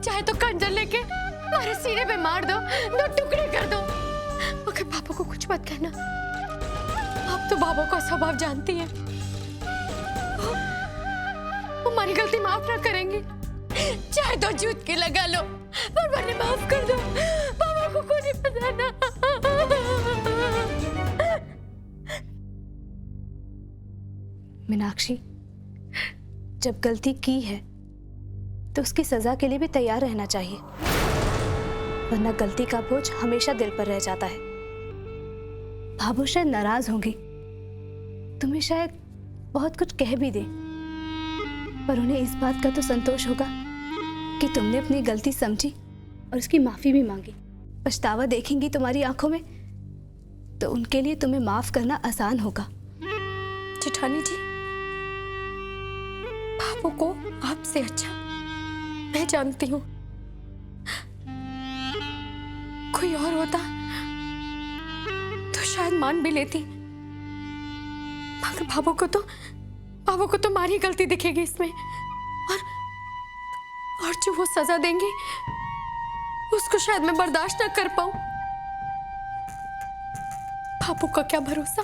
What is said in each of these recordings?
चाहे तो खंजर लेके हमारे सीने पे मार दो, 2 टुकड़े कर दो, मगर बाबू को कुछ मत कहना। आप तो बाबू का स्वभाव जानती हैं, वो हमारी गलती माफ ना करेंगे। चाहे तो जूत के लगा लो, पर मुझे माफ कर दो। बाबू को कोई नहीं बताना। मीनाक्षी, जब गलती की है तो उसकी सजा के लिए भी तैयार रहना चाहिए, वरना गलती का बोझ हमेशा दिल पर रह जाता है। भाभू शायद नाराज होंगी, तुम्हें शायद बहुत कुछ कह भी दे, पर उन्हें इस बात का तो संतोष होगा कि तुमने अपनी गलती समझी और उसकी माफी भी मांगी। पछतावा देखेंगी तुम्हारी आंखों में तो उनके लिए तुम्हें माफ करना आसान होगा। जेठानी जी, बाबू को आपसे अच्छा मैं जानती हूँ। कोई और होता तो शायद मान भी लेती, मगर बाबू को तो हमारी गलती दिखेगी इसमें, और जो वो सजा देंगे उसको शायद मैं बर्दाश्त ना कर पाऊं। बाबू का क्या भरोसा,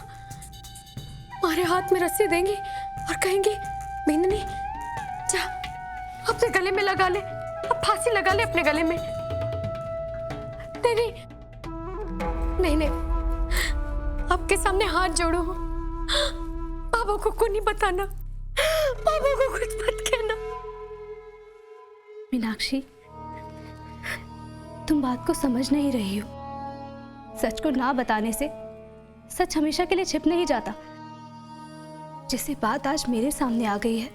हमारे हाथ में रस्सी देंगे और कहेंगे बिंदनी जा अपने गले में लगा ले, अब फांसी लगा ले अपने गले में। नहीं नहीं नहीं, आपके सामने हाथ जोड़ो, बाबू को कुछ नहीं बताना, बाबू को कुछ मत कहना। मीनाक्षी, तुम बात को समझ नहीं रही हो। सच को ना बताने से सच हमेशा के लिए छिप नहीं जाता। जैसे बात आज मेरे सामने आ गई है,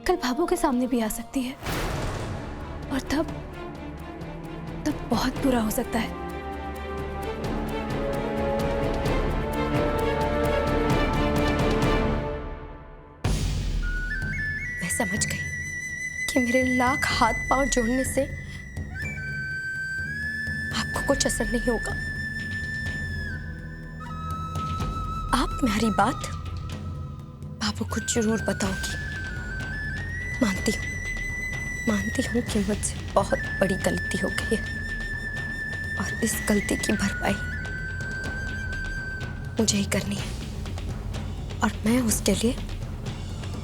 कल भाभू के सामने भी आ सकती है, और तब बहुत बुरा हो सकता है। मैं समझ गई कि मेरे लाख हाथ पांव जोड़ने से आपको कुछ असर नहीं होगा। आप मेरी बात बाबू को जरूर बताओगी। मानती हूँ कि मुझसे बहुत बड़ी गलती हो गई है, और इस गलती की भरपाई मुझे ही करनी है, और मैं उसके लिए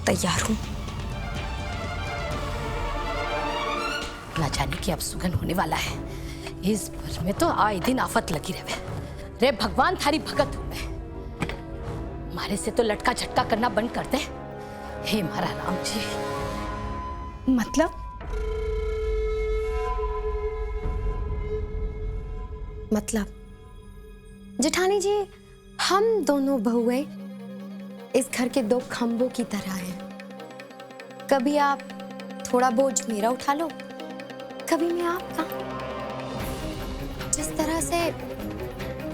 तैयार हूँ। ना जाने कि अब सुगन होने वाला है। इस घर में तो आए दिन आफत लगी रहे। रे भगवान थारी भगत हो गए, हमारे से तो लटका झटका करना बंद कर दे। हे मारा राम जी। मतलब जेठानी जी, हम दोनों बहुएं इस घर के 2 खंभों की तरह हैं। कभी आप थोड़ा बोझ मेरा उठा लो, कभी मैं आपका। जिस तरह से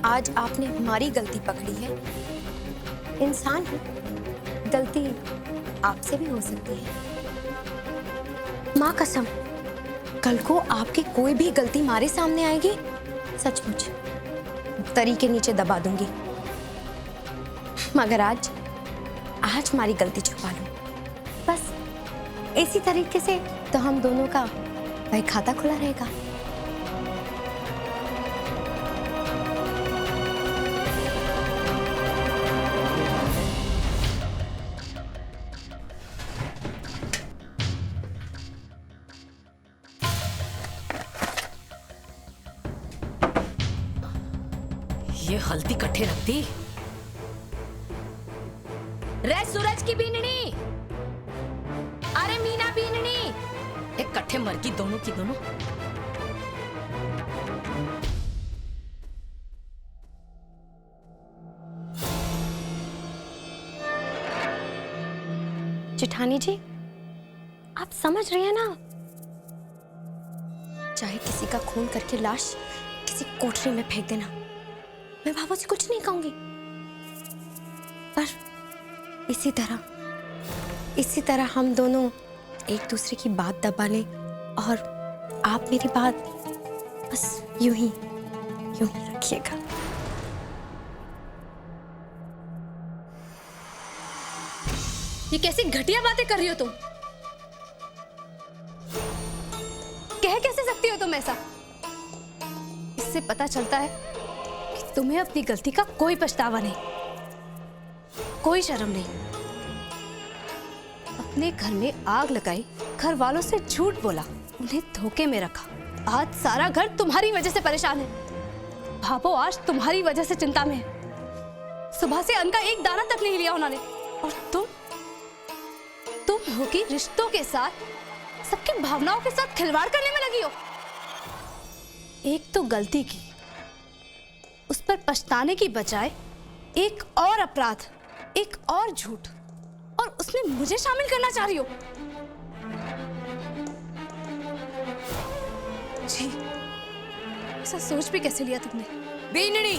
आज आपने हमारी गलती पकड़ी है, इंसान हूं, गलती आपसे भी हो सकती है। माँ कसम, कल को आपकी कोई भी गलती हमारे सामने आएगी, सचमुच तरी के नीचे दबा दूंगी। मगर आज हमारी गलती छुपा लो, बस इसी तरीके से तो हम दोनों का वही खाता खुला रहेगा। ये हल्दी कट्ठे रख दी। रे सूरज की बीननी, अरे मीना बीननी, एक कट्ठे मर की दोनों की दोनों। जेठानी जी, आप समझ रही हैं ना, चाहे किसी का खून करके लाश किसी कोठरी में फेंक देना, मैं बाबू से कुछ नहीं कहूंगी, पर इसी तरह हम दोनों एक दूसरे की बात दबा लें, और आप मेरी बात बस यूं ही रखिएगा। ये कैसी घटिया बातें कर रही हो तुम? कह सकती हो तुम ऐसा? इससे पता चलता है कि तुम्हें अपनी गलती का कोई पछतावा नहीं, कोई शर्म नहीं। अपने घर में आग लगाई, घर वालों से झूठ बोला, उन्हें धोखे में रखा। आज सारा घर तुम्हारी वजह से परेशान है। भाभो आज तुम्हारी वजह से चिंता में है। सुबह से अन्न का एक दाना तक नहीं लिया उन्होंने। और तुम होगी रिश्तों के साथ, सबकी भावनाओं के साथ खिलवाड़ करने में लगी हो। एक तो गलती की, उस पर पछताने की बजाय एक और अपराध, एक और झूठ, और उसमें मुझे शामिल करना चाह रही हो। जी, ऐसा सोच भी कैसे लिया तुमने? बीनड़ी,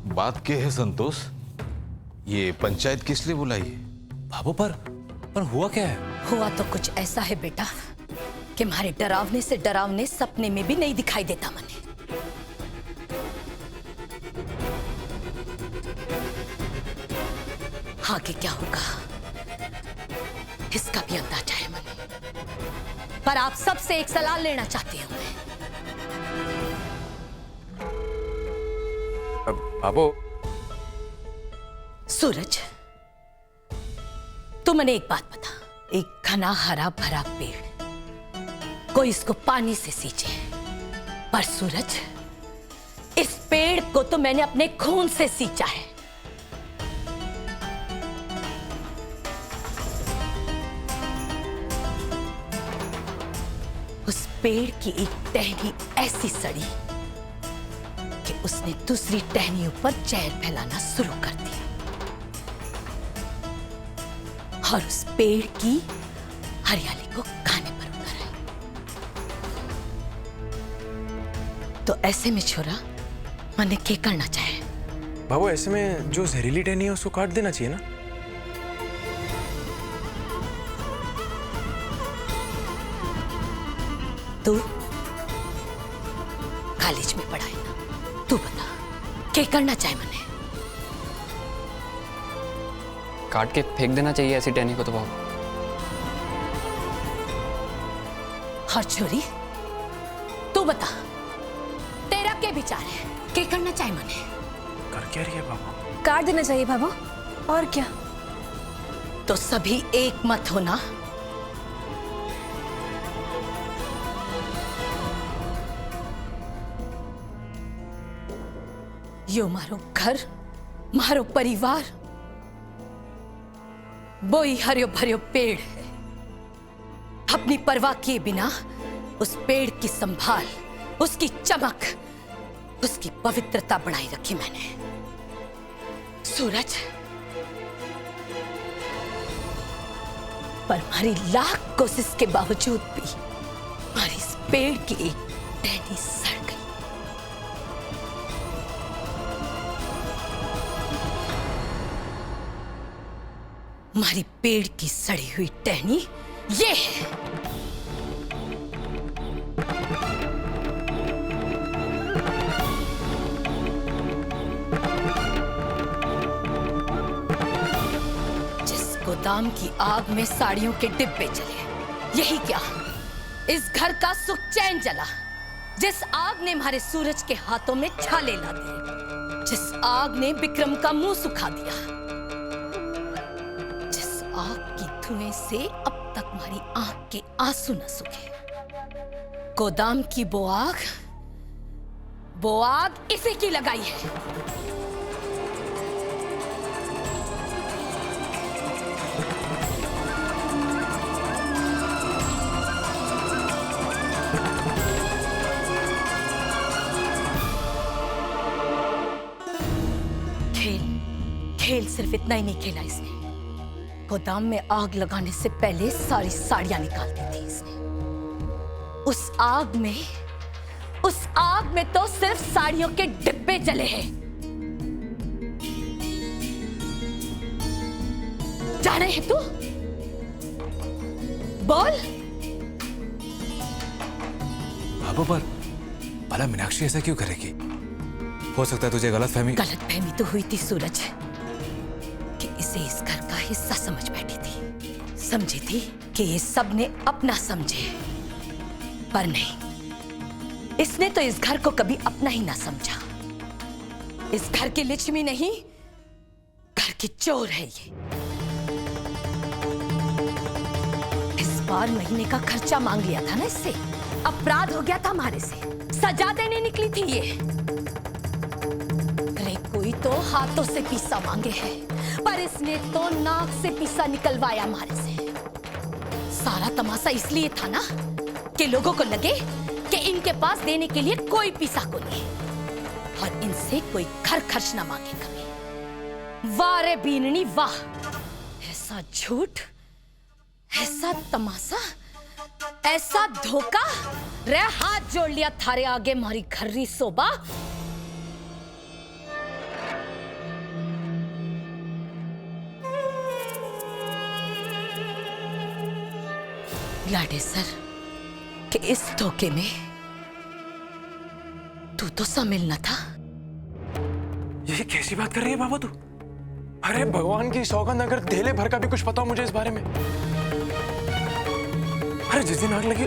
बात क्या है संतोष? ये पंचायत किस लिए बुलाई है? भाभो पर हुआ क्या है? हुआ तो कुछ ऐसा है बेटा कि हमारे डरावने से डरावने सपने में भी नहीं दिखाई देता मने। आगे क्या होगा इसका भी अंदाजा है मने, पर आप सबसे एक सलाह लेना चाहती हूं मैं। भाभो, सूरज, तू मने एक बात बता। एक घना हरा भरा पेड़, कोई इसको पानी से सींचे, पर सूरज, इस पेड़ को तो मैंने अपने खून से सींचा है। उस पेड़ की एक टहनी ऐसी सड़ी कि उसने दूसरी टहनियों पर जहर फैलाना शुरू कर दिया, और उस पेड़ की हरियाली को खाने पर उतर आई। तो ऐसे में छोरा मने क्या करना चाहे? भाभो, ऐसे में जो जहरीली टहनी है उसको काट देना चाहिए ना? तू कॉलेज में पढ़ा है ना, तू बता क्या करना चाहे मने? काट के फेंक देना चाहिए ऐसी टहनी को तो भाभो। और छोरी, तू बता तेरा क्या विचार है? क्या करना चाहे मने? कर क्या रही है भाभो? काट देना चाहिए भाभो, और क्या? तो सभी एक मत होना। यो मारो घर, मारो परिवार, बोई हरियो भरियो पेड़ है। अपनी परवाह किए बिना उस पेड़ की संभाल, उसकी चमक, उसकी पवित्रता बनाई रखी मैंने। सूरज, पर हमारी लाख कोशिश के बावजूद भी हमारी इस पेड़ की एक टहनी सड़ गई। हमारी पेड़ की सड़ी हुई टहनी ये है। जिस गोदाम की आग में साड़ियों के डिब्बे जले, यही क्या इस घर का सुख चैन जला। जिस आग ने हमारे सूरज के हाथों में छाले ला दिए, जिस आग ने विक्रम का मुंह सुखा दिया, आग की धुएं से अब तक हमारी आंख के आंसू न सूखे, गोदाम की वो आग इसी की लगाई है। खेल सिर्फ इतना ही नहीं खेला इसने, गोदाम में आग लगाने से पहले सारी साड़ियां निकाल दी थी इसने। उस आग में तो सिर्फ साड़ियों के डिब्बे जले हैं। जाने है तू? बोल। भाभो पर भला मीनाक्षी ऐसा क्यों करेगी? हो सकता है तुझे गलतफहमी तो हुई थी सूरज कि इसे इस घर का हिस्सा समझ बैठी थी, समझी थी कि ये सब ने अपना समझे, पर नहीं, इसने तो इस घर को कभी अपना ही ना समझा। इस घर की लक्ष्मी नहीं, घर की चोर है ये। इस बार महीने का खर्चा मांग लिया था ना इससे, अपराध हो गया था हमारे से, सजा देने निकली थी ये। अरे कोई तो हाथों से पीसा मांगे है, पर इसने तो नाक से पीसा निकलवाया हमारे से। सारा तमाशा इसलिए था ना कि लोगों को लगे कि इनके पास देने के लिए कोई पीसा को नहीं और इनसे कोई घर खर्च ना मांगे कभी। वाह रे बीननी वाह, ऐसा झूठ, ऐसा तमाशा, ऐसा धोखा। रे हाथ जोड़ लिया थारे आगे मारी घर्री सोबा। लाडे सर कि इस धोखे में तू तो शामिल न था। ये कैसी बात कर रही है बाबा तू? अरे भगवान की सौगंध, अगर धेले भर का भी कुछ पता हो मुझे इस बारे में। अरे जिस दिन आग लगी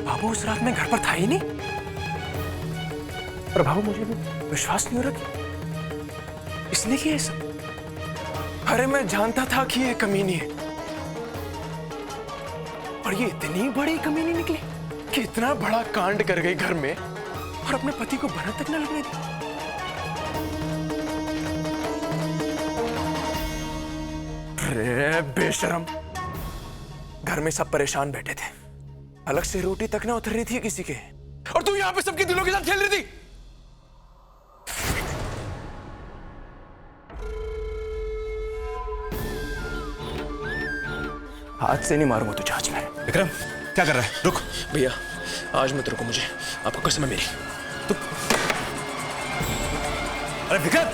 बाबू उस रात में घर पर था ही नहीं। पर बाबू मुझे भी विश्वास नहीं हो रहा कि इसने किया ऐसा। अरे मैं जानता था कि ये कमीनी है, और ये इतनी बड़ी कमीनी निकली कि इतना बड़ा कांड कर गई घर में और अपने पति को भनक तक न लगने दी। अरे बेशरम, घर में सब परेशान बैठे थे, अलग से रोटी तक ना उतर रही थी किसी के, और तू यहां पे सबके दिलों के साथ खेल रही थी। हाथ से नहीं मारूंगा तुझे आज मैं। विक्रम क्या कर रहा है? रुक भैया, आज मत रुको मुझे, आपको कसम है मेरी। तू अरे विक्रम,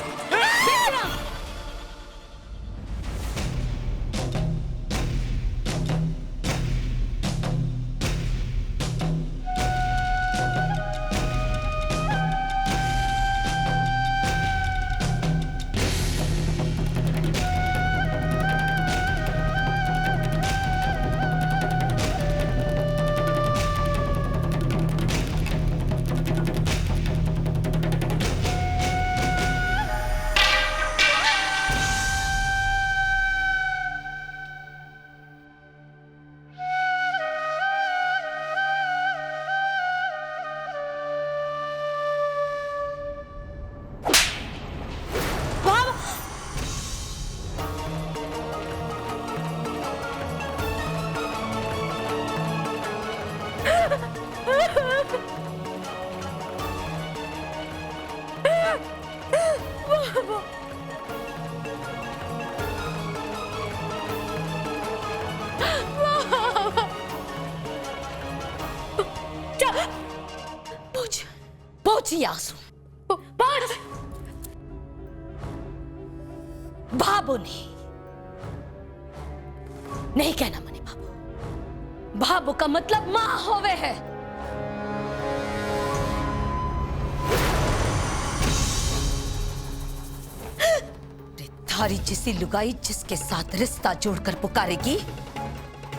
पोंछ ये आंसू, पोंछ। बाबू नहीं कहना मने बाबू। बाबू का मतलब मां होवे है। थारी जिसी लुगाई जिसके साथ रिश्ता जोड़कर पुकारेगी,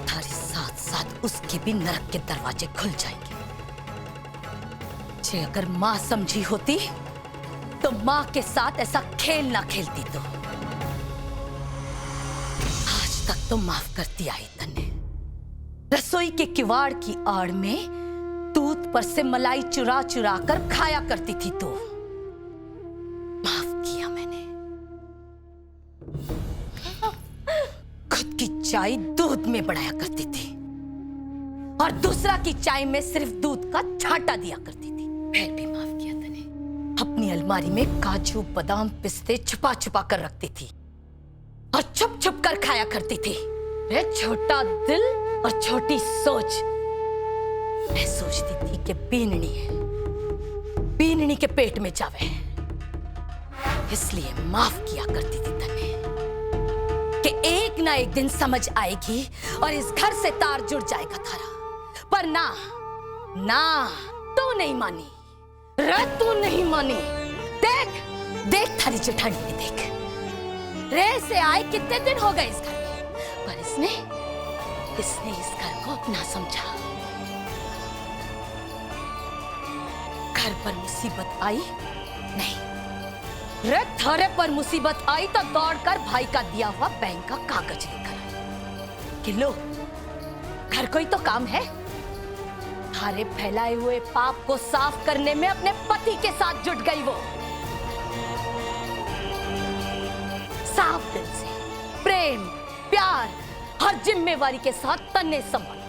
थारी साथ साथ उसके भी नरक के दरवाजे खुल जाएंगे। जे अगर मां समझी होती तो मां के साथ ऐसा खेल ना खेलती। तो आज तक तो माफ करती आई तन्ने। रसोई के किवाड़ की आड़ में दूध पर से मलाई चुरा चुरा कर खाया करती थी। तो माफ किया मैंने। खुद की चाय दूध में बढ़ाया करती थी और दूसरा की चाय में सिर्फ दूध का छांटा दिया करती थी। फिर भी माफ किया तने। अपनी अलमारी में काजू बादाम पिस्ते छुपा छुपा कर रखती थी और छुप छुप कर खाया करती थी। रे छोटा दिल और छोटी सोच। मैं सोचती थी कि बीननी के पेट में जावे, इसलिए माफ किया करती थी तने कि एक ना एक दिन समझ आएगी और इस घर से तार जुड़ जाएगा थारा। पर ना तू नहीं मानी। रे तू नहीं मानी। देख थारी जेठानी ने देख। रे से आए कितने दिन हो गए इस घर में, पर इसने इस घर को अपना समझा। घर पर मुसीबत आई नहीं, रे थारे पर मुसीबत आई तो दौड़कर भाई का दिया हुआ बैंक का कागज लेकर आई कि लो, घर कोई तो काम है। थारे फैलाए हुए पाप को साफ करने में अपने पति के साथ जुट गई वो। साफ दिल से, प्रेम, प्यार, हर जिम्मेवारी के साथ तन्ने संभाला।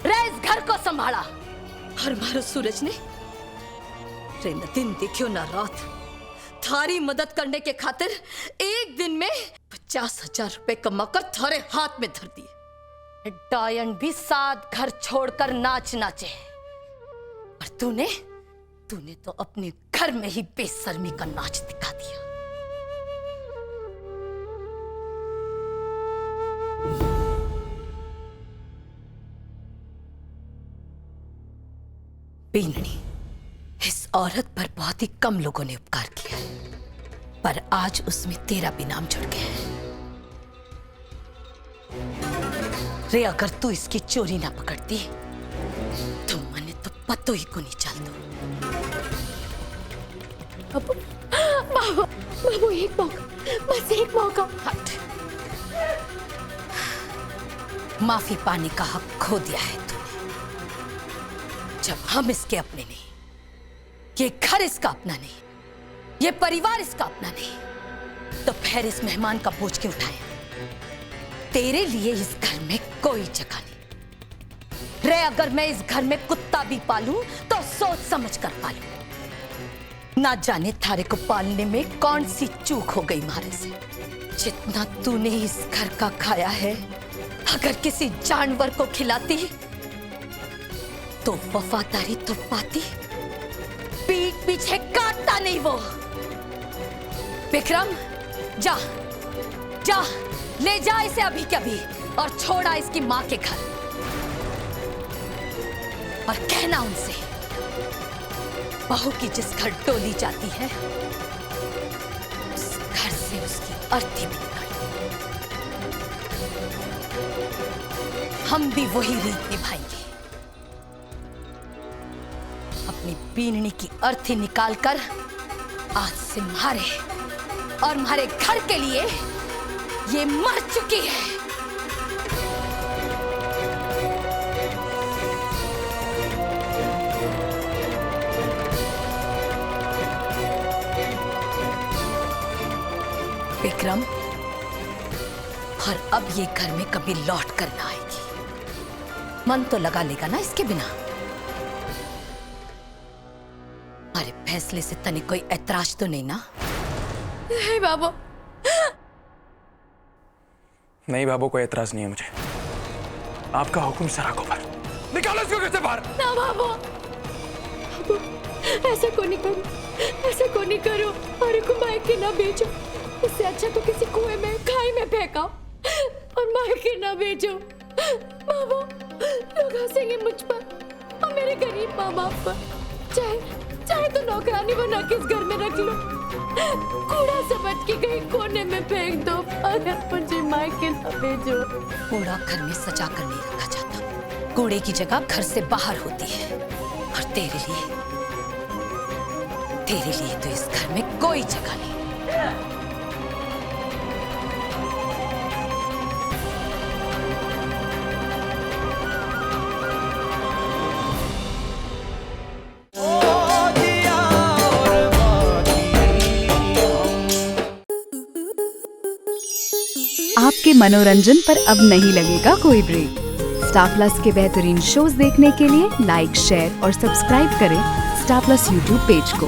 रे इस घर को संभाला। और मारो सूरज ने रे न दिन देखियो न रात थारी मदद करने के खातिर एक दिन में 50,000 रुपए कमाकर थारे हाथ में धर दिए। डायन भी 7 घर छोड़कर नाचे। और तूने तो अपने घर में ही बेशर्मी का नाच दिखा दिया। बीननी, इस औरत पर बहुत ही कम लोगों ने उपकार किया है, पर आज उसमें तेरा भी नाम जुड़ गया है। रे अगर तू इसकी चोरी ना पकड़ती तो मैंने तो पतो ही को नहीं चल दो। बाबू एक मौका, बस एक मौका। हट। माफी पाने का हक खो दिया है तूने। जब हम इसके अपने नहीं, ये घर इसका अपना नहीं, ये परिवार इसका अपना नहीं, तो फिर इस मेहमान का बोझ क्यों उठाया? तेरे लिए इस घर में कोई जगह नहीं। रे अगर मैं इस घर में कुत्ता भी पालूं तो सोच समझ कर पालूं। ना जाने थारे को पालने में कौन सी चूक हो गई मारे से। जितना तूने इस घर का खाया है, अगर किसी जानवर को खिलाती तो वफादारी तो पाती, पीठ पीछे काटता नहीं वो। विक्रम, जा ले जा इसे अभी के अभी और छोड़ा इसकी मां के घर। और कहना उनसे, बहू की जिस घर डोली जाती है उस घर से उसकी अर्थी भी निकाली। हम भी वही रीत निभाएंगे। अपनी बीननी की अर्थी निकालकर आज से मारे घर के लिए ये मर चुकी है। विक्रम, और अब ये घर में कभी लौट कर ना आएगी। मन तो लगा लेगा ना इसके बिना? हमारे फैसले से तने कोई ऐतराज तो नहीं ना? नहीं बाबू, नहीं बाबू, कोई ऐतराज नहीं है मुझे। आपका हुक्म सराखों पर। निकालो इसको घर से बाहर। ना बाबू, ऐसा को नहीं करो, ऐसा को नहीं करो। अरे को मायके ना बेचो, इससे अच्छा तो किसी कुएं में खाई में फेंका और मायके ना बेचो। बाबू, लोग हंसेंगे मुझ पर और मेरे गरीब माँ बाप पर। चाहे तो नौकरानी बना के इस घर में रख लो, कूड़ा समझ के कहीं कोने में फेंक दो, अगर मुझे मायके ना भेजो। कूड़ा घर में सजा कर नहीं रखा जाता। कूड़े की जगह घर से बाहर होती है। और तेरे लिए तो इस घर में कोई जगह नहीं। आपके मनोरंजन पर अब नहीं लगेगा कोई ब्रेक। स्टार प्लस के बेहतरीन शोज देखने के लिए लाइक, शेयर और सब्सक्राइब करें स्टार प्लस यूट्यूब पेज को।